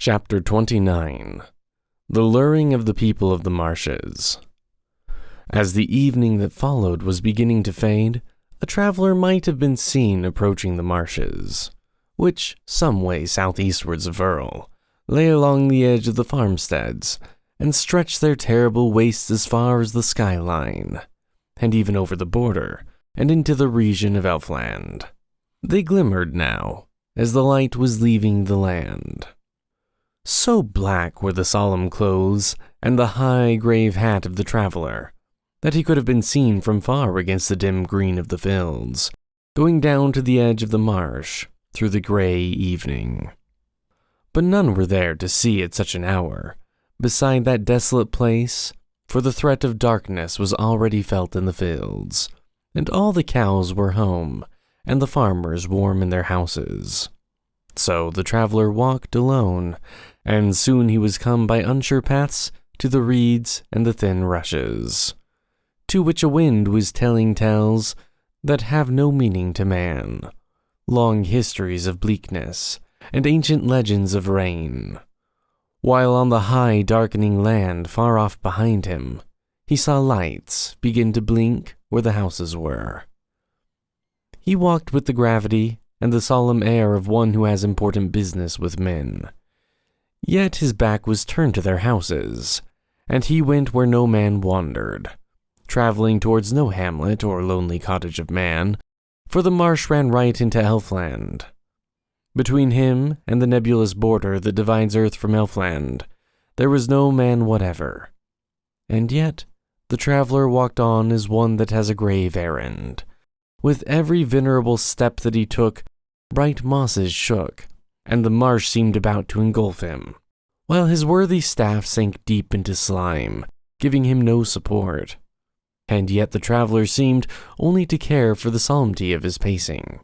Chapter 29. The Luring of the People of the Marshes. As the evening that followed was beginning to fade, a traveler might have been seen approaching the marshes, which, some way southeastwards of Earl, lay along the edge of the farmsteads, and stretched their terrible wastes as far as the skyline, and even over the border, and into the region of Elfland. They glimmered now, as the light was leaving the land. So black were the solemn clothes and the high grave hat of the traveler, that he could have been seen from far against the dim green of the fields, going down to the edge of the marsh through the grey evening. But none were there to see at such an hour, beside that desolate place, for the threat of darkness was already felt in the fields, and all the cows were home, and the farmers warm in their houses. So the traveler walked alone, and soon he was come by unsure paths to the reeds and the thin rushes, to which a wind was telling tales that have no meaning to man, long histories of bleakness, and ancient legends of rain, while on the high darkening land far off behind him, he saw lights begin to blink where the houses were. He walked with the gravity and the solemn air of one who has important business with men. Yet his back was turned to their houses, and he went where no man wandered, traveling towards no hamlet or lonely cottage of man, for the marsh ran right into Elfland. Between him and the nebulous border that divides earth from Elfland, there was no man whatever. And yet the traveler walked on as one that has a grave errand. With every venerable step that he took, bright mosses shook, and the marsh seemed about to engulf him, while his worthy staff sank deep into slime, giving him no support. And yet the traveler seemed only to care for the solemnity of his pacing.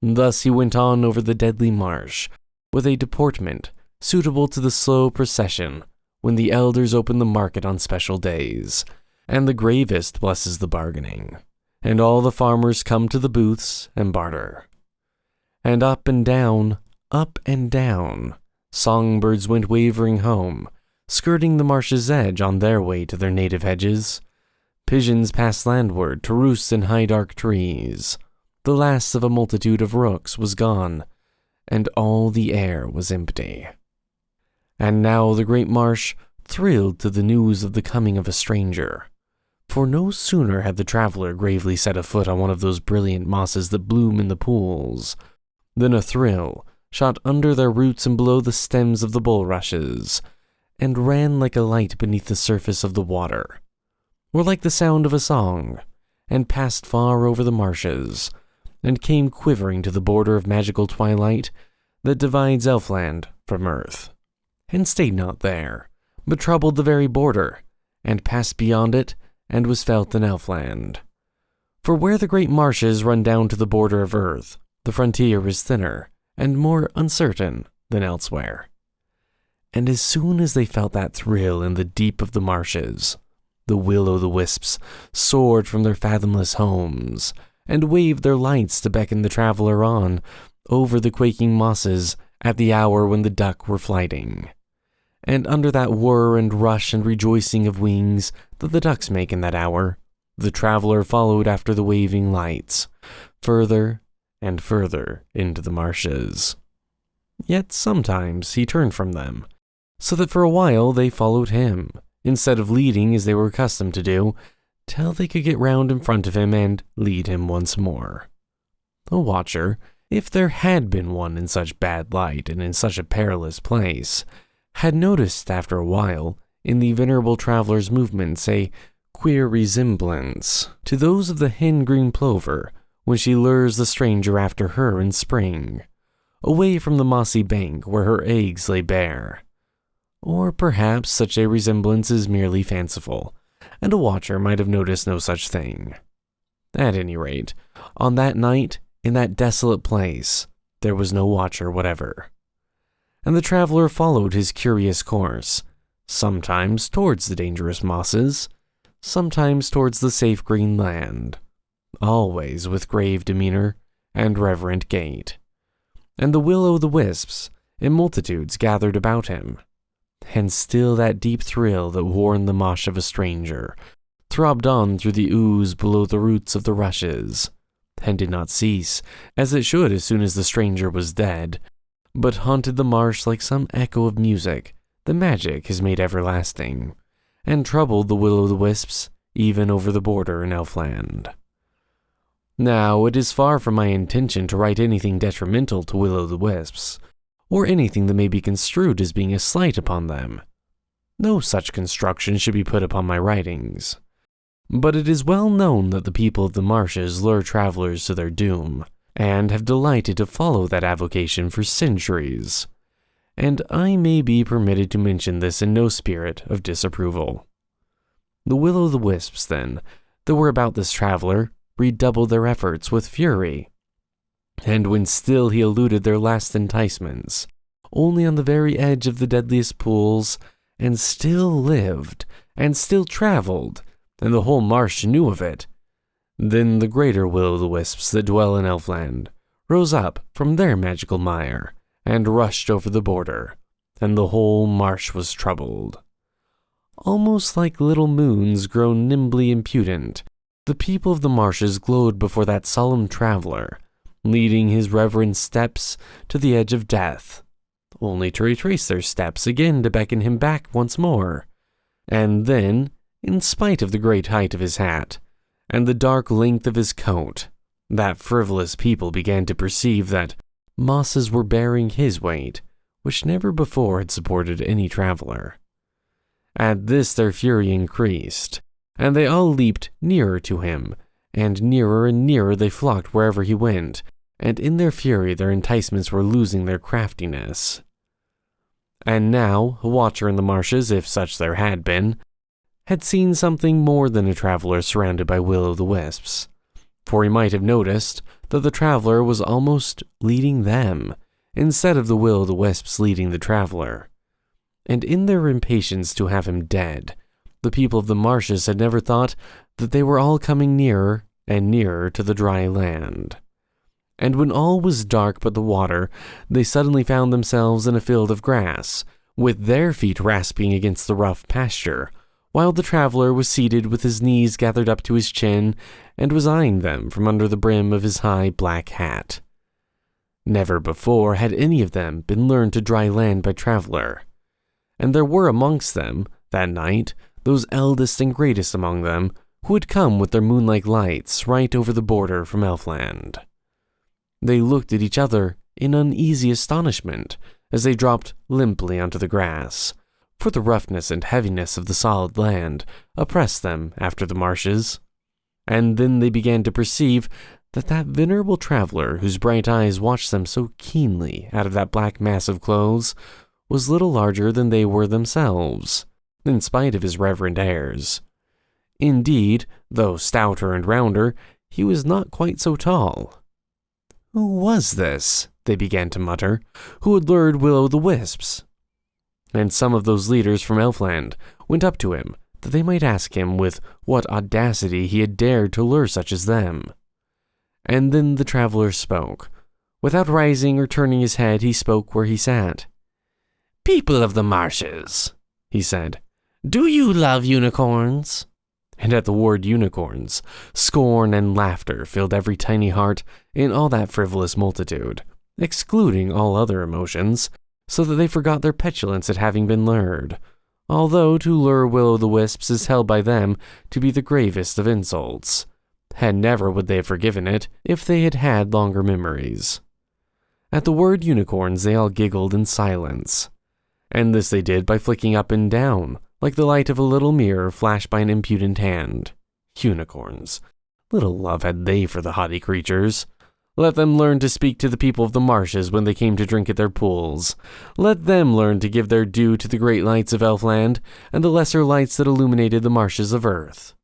Thus he went on over the deadly marsh, with a deportment suitable to the slow procession when the elders open the market on special days, and the gravest blesses the bargaining, and all the farmers come to the booths and barter. And up and down, songbirds went wavering home, skirting the marsh's edge on their way to their native hedges. Pigeons passed landward to roost in high dark trees. The last of a multitude of rooks was gone, and all the air was empty. And now the great marsh thrilled to the news of the coming of a stranger. For no sooner had the traveler gravely set a foot on one of those brilliant mosses that bloom in the pools, than a thrill shot under their roots and below the stems of the bulrushes, and ran like a light beneath the surface of the water, or like the sound of a song, and passed far over the marshes, and came quivering to the border of magical twilight that divides Elfland from earth, and stayed not there, but troubled the very border, and passed beyond it, and was felt in Elfland. For where the great marshes run down to the border of earth, the frontier is thinner and more uncertain than elsewhere. And as soon as they felt that thrill in the deep of the marshes, the will-o'-the-wisps soared from their fathomless homes, and waved their lights to beckon the traveler on over the quaking mosses at the hour when the duck were flighting. And under that whir and rush and rejoicing of wings that the ducks make in that hour, the traveler followed after the waving lights, further and further into the marshes. Yet sometimes he turned from them, so that for a while they followed him, instead of leading as they were accustomed to do, till they could get round in front of him and lead him once more. A watcher, if there had been one in such bad light and in such a perilous place, had noticed after a while in the venerable traveler's movements a queer resemblance to those of the hen-green plover when she lures the stranger after her in spring, away from the mossy bank where her eggs lay bare. Or perhaps such a resemblance is merely fanciful, and a watcher might have noticed no such thing. At any rate, on that night, in that desolate place, there was no watcher whatever. And the traveler followed his curious course, sometimes towards the dangerous mosses, sometimes towards the safe green land, always with grave demeanor and reverent gait. And the will-o'-the-wisps, and multitudes gathered about him. And still that deep thrill that warned the mosh of a stranger throbbed on through the ooze below the roots of the rushes, and did not cease, as it should as soon as the stranger was dead, but haunted the marsh like some echo of music the magic has made everlasting, and troubled the will-o'-the-wisps even over the border in Elfland. Now, it is far from my intention to write anything detrimental to will-o'-the-wisps, or anything that may be construed as being a slight upon them. No such construction should be put upon my writings. But it is well known that the people of the marshes lure travelers to their doom, and have delighted to follow that avocation for centuries, and I may be permitted to mention this in no spirit of disapproval. The will-o'-the-wisps, then, that were about this traveler, redoubled their efforts with fury, and when still he eluded their last enticements, only on the very edge of the deadliest pools, and still lived, and still traveled, and the whole marsh knew of it, then the greater will-o'-the-wisps that dwell in Elfland rose up from their magical mire, and rushed over the border, and the whole marsh was troubled. Almost like little moons grown nimbly impudent, the people of the marshes glowed before that solemn traveler, leading his reverend steps to the edge of death, only to retrace their steps again to beckon him back once more. And then, in spite of the great height of his hat, and the dark length of his coat, that frivolous people began to perceive that mosses were bearing his weight, which never before had supported any traveler. At this their fury increased, and they all leaped nearer to him, and nearer they flocked wherever he went, and in their fury their enticements were losing their craftiness. And now a watcher in the marshes, if such there had been, had seen something more than a traveler surrounded by will-o'-the-wisps, for he might have noticed that the traveler was almost leading them, instead of the will-o'-the-wisps leading the traveler. And in their impatience to have him dead, the people of the marshes had never thought that they were all coming nearer and nearer to the dry land. And when all was dark but the water, they suddenly found themselves in a field of grass, with their feet rasping against the rough pasture, while the traveler was seated with his knees gathered up to his chin, and was eyeing them from under the brim of his high black hat. Never before had any of them been lured to dry land by traveler, and there were amongst them, that night, those eldest and greatest among them, who had come with their moonlike lights right over the border from Elfland. They looked at each other in uneasy astonishment as they dropped limply onto the grass, for the roughness and heaviness of the solid land oppressed them after the marshes. And then they began to perceive that that venerable traveler whose bright eyes watched them so keenly out of that black mass of clothes was little larger than they were themselves, in spite of his reverend airs. Indeed, though stouter and rounder, he was not quite so tall. Who was this, they began to mutter, who had lured will-o'-the-wisps? And some of those leaders from Elfland went up to him, that they might ask him with what audacity he had dared to lure such as them. And then the traveler spoke. Without rising or turning his head, he spoke where he sat. "People of the marshes," he said, "do you love unicorns?" And at the word unicorns, scorn and laughter filled every tiny heart in all that frivolous multitude, excluding all other emotions, so that they forgot their petulance at having been lured, although to lure will-o'-the-wisps is held by them to be the gravest of insults, and never would they have forgiven it if they had had longer memories. At the word unicorns they all giggled in silence, and this they did by flicking up and down, like the light of a little mirror flashed by an impudent hand. Unicorns. Little love had they for the haughty creatures. Let them learn to speak to the people of the marshes when they came to drink at their pools. Let them learn to give their due to the great lights of Elfland, and the lesser lights that illuminated the marshes of earth.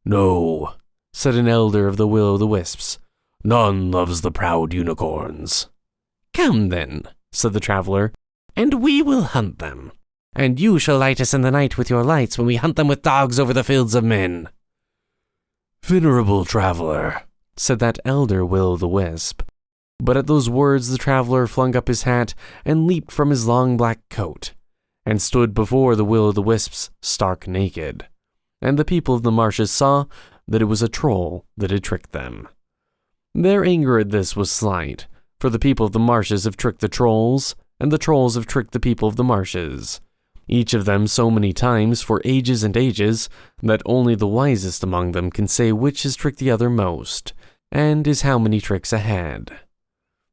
"No," said an elder of the will-o'-the-wisps. "None loves the proud unicorns." "Come then," said the traveler, "and we will hunt them. And you shall light us in the night with your lights when we hunt them with dogs over the fields of men." "Venerable traveler," said that elder will-o'-the-wisp, But at those words the traveler flung up his hat and leaped from his long black coat, and stood before the will-o'-the-wisps stark naked. And the people of the marshes saw that it was a troll that had tricked them. Their anger at this was slight, for the people of the marshes have tricked the trolls, and the trolls have tricked the people of the marshes, each of them so many times for ages and ages that only the wisest among them can say which has tricked the other most, and is how many tricks ahead.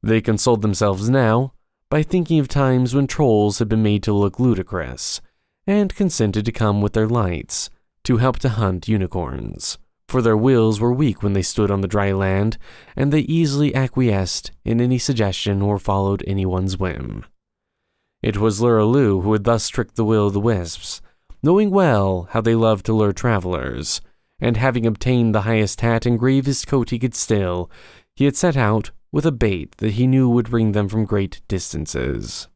They consoled themselves now by thinking of times when trolls had been made to look ludicrous, and consented to come with their lights to help to hunt unicorns, for their wills were weak when they stood on the dry land, and they easily acquiesced in any suggestion or followed anyone's whim. It was Luraloo who had thus tricked the will-o'-the-wisps, knowing well how they loved to lure travelers, and having obtained the highest hat and gravest coat he could steal, he had set out with a bait that he knew would bring them from great distances.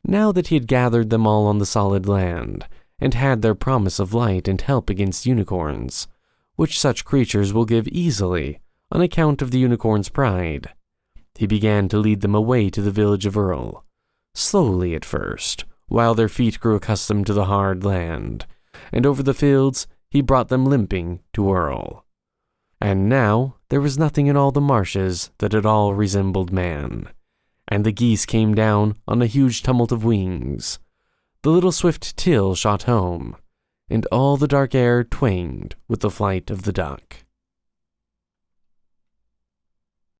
Now that he had gathered them all on the solid land, and had their promise of light and help against unicorns, which such creatures will give easily on account of the unicorn's pride, he began to lead them away to the village of Earl, slowly at first, while their feet grew accustomed to the hard land, and over the fields he brought them limping to Earl. And now there was nothing in all the marshes that at all resembled man, and the geese came down on a huge tumult of wings. The little swift teal shot home, and all the dark air twanged with the flight of the duck.